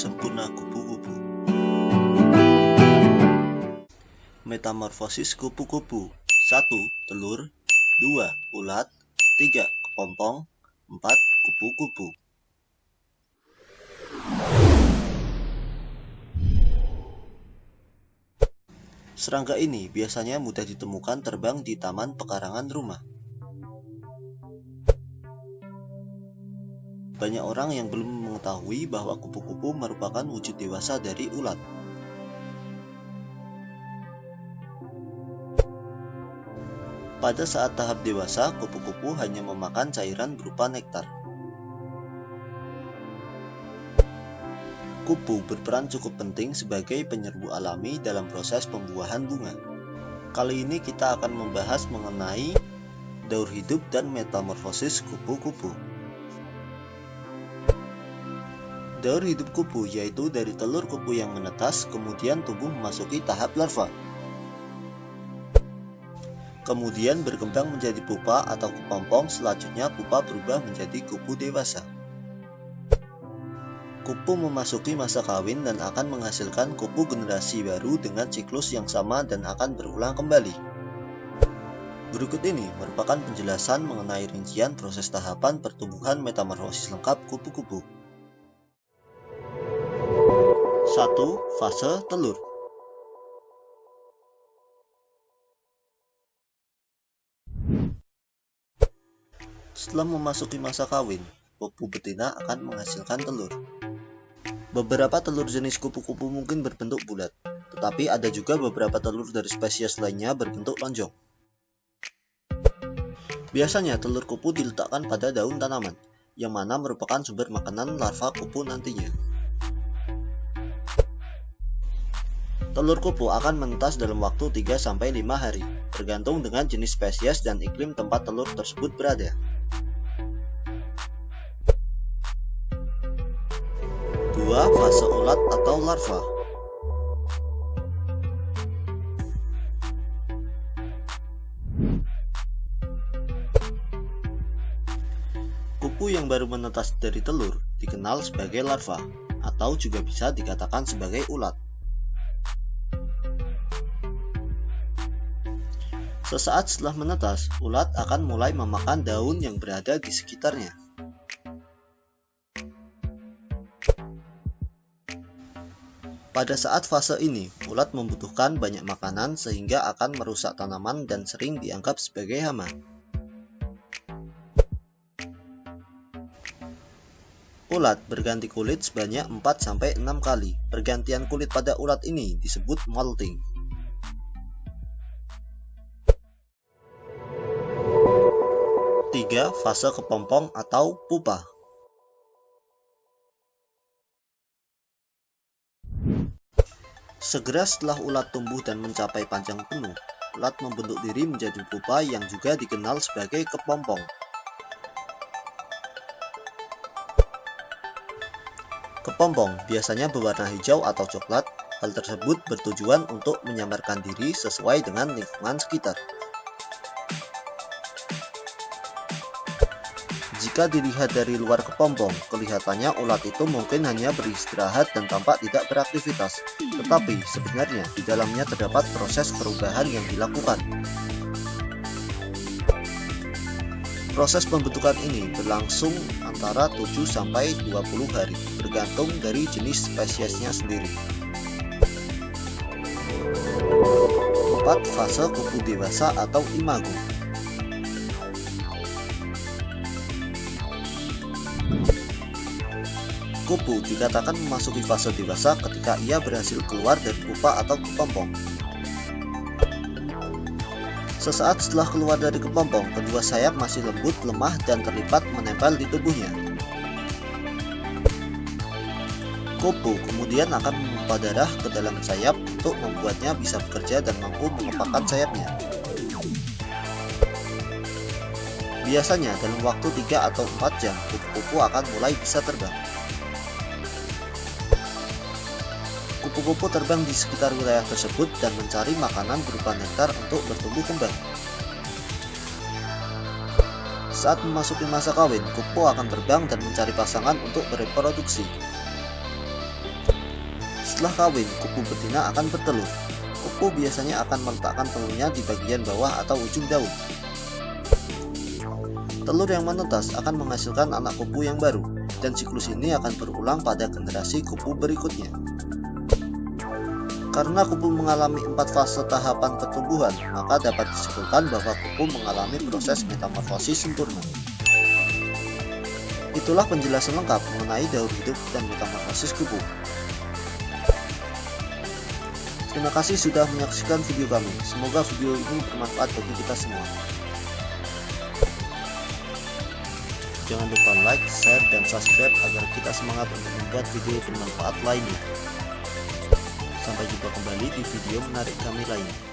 sempurna kupu-kupu. Metamorfosis kupu-kupu. 1. Telur. 2. Ulat. 3. Kepompong. 4. Kupu-kupu. Serangga ini biasanya mudah ditemukan terbang di taman pekarangan rumah. Banyak orang yang belum mengetahui bahwa kupu-kupu merupakan wujud dewasa dari ulat. Pada saat tahap dewasa, kupu-kupu hanya memakan cairan berupa nektar. Kupu berperan cukup penting sebagai penyerbu alami dalam proses pembuahan bunga. Kali ini kita akan membahas mengenai daur hidup dan metamorfosis kupu-kupu. Daur hidup kupu yaitu dari telur kupu yang menetas, kemudian tumbuh memasuki tahap larva. Kemudian berkembang menjadi pupa atau kepompong, selanjutnya pupa berubah menjadi kupu dewasa. Kupu memasuki masa kawin dan akan menghasilkan kupu generasi baru dengan siklus yang sama dan akan berulang kembali. Berikut ini merupakan penjelasan mengenai rincian proses tahapan pertumbuhan metamorfosis lengkap kupu-kupu. 1. Fase telur. Setelah memasuki masa kawin, kupu betina akan menghasilkan telur. Beberapa telur jenis kupu-kupu mungkin berbentuk bulat, tetapi ada juga beberapa telur dari spesies lainnya berbentuk lonjong. Biasanya telur kupu diletakkan pada daun tanaman, yang mana merupakan sumber makanan larva kupu nantinya. Telur kupu akan menetas dalam waktu 3-5 hari, tergantung dengan jenis spesies dan iklim tempat telur tersebut berada. 2. Fase ulat atau larva. Kupu yang baru menetas dari telur dikenal sebagai larva, atau juga bisa dikatakan sebagai ulat. Sesaat setelah menetas, ulat akan mulai memakan daun yang berada di sekitarnya. Pada saat fase ini, ulat membutuhkan banyak makanan sehingga akan merusak tanaman dan sering dianggap sebagai hama. Ulat berganti kulit sebanyak 4-6 kali. Pergantian kulit pada ulat ini disebut molting. 3. Fase kepompong atau pupa. Segera setelah ulat tumbuh dan mencapai panjang penuh, ulat membentuk diri menjadi pupa yang juga dikenal sebagai kepompong. Kepompong biasanya berwarna hijau atau coklat. Hal tersebut bertujuan untuk menyamarkan diri sesuai dengan lingkungan sekitar. Jika dilihat dari luar kepompong, kelihatannya ulat itu mungkin hanya beristirahat dan tampak tidak beraktivitas. Tetapi sebenarnya di dalamnya terdapat proses perubahan yang dilakukan. Proses pembentukan ini berlangsung antara 7-20 hari, bergantung dari jenis spesiesnya sendiri. 4. Fase kupu dewasa atau imago. Kupu dikatakan memasuki fase dewasa ketika ia berhasil keluar dari pupa atau kepompong. Sesaat setelah keluar dari kepompong, kedua sayap masih lembut, lemah, dan terlipat menempel di tubuhnya. Kupu kemudian akan memompa darah ke dalam sayap untuk membuatnya bisa bekerja dan mampu mengepakkan sayapnya. Biasanya dalam waktu 3 atau 4 jam, kupu-kupu akan mulai bisa terbang. Kupu-kupu terbang di sekitar wilayah tersebut dan mencari makanan berupa nektar untuk bertumbuh kembang. Saat memasuki masa kawin, kupu akan terbang dan mencari pasangan untuk bereproduksi. Setelah kawin, kupu betina akan bertelur. Kupu biasanya akan meletakkan telurnya di bagian bawah atau ujung daun. Telur yang menetas akan menghasilkan anak kupu yang baru, dan siklus ini akan berulang pada generasi kupu berikutnya. Karena kupu mengalami 4 fase tahapan pertumbuhan, maka dapat disimpulkan bahwa kupu mengalami proses metamorfosis sempurna. Itulah penjelasan lengkap mengenai daur hidup dan metamorfosis kupu. Terima kasih sudah menyaksikan video kami. Semoga video ini bermanfaat bagi kita semua. Jangan lupa like, share, dan subscribe agar kita semangat untuk membuat video bermanfaat lainnya. Sampai jumpa kembali di video menarik kami lainnya.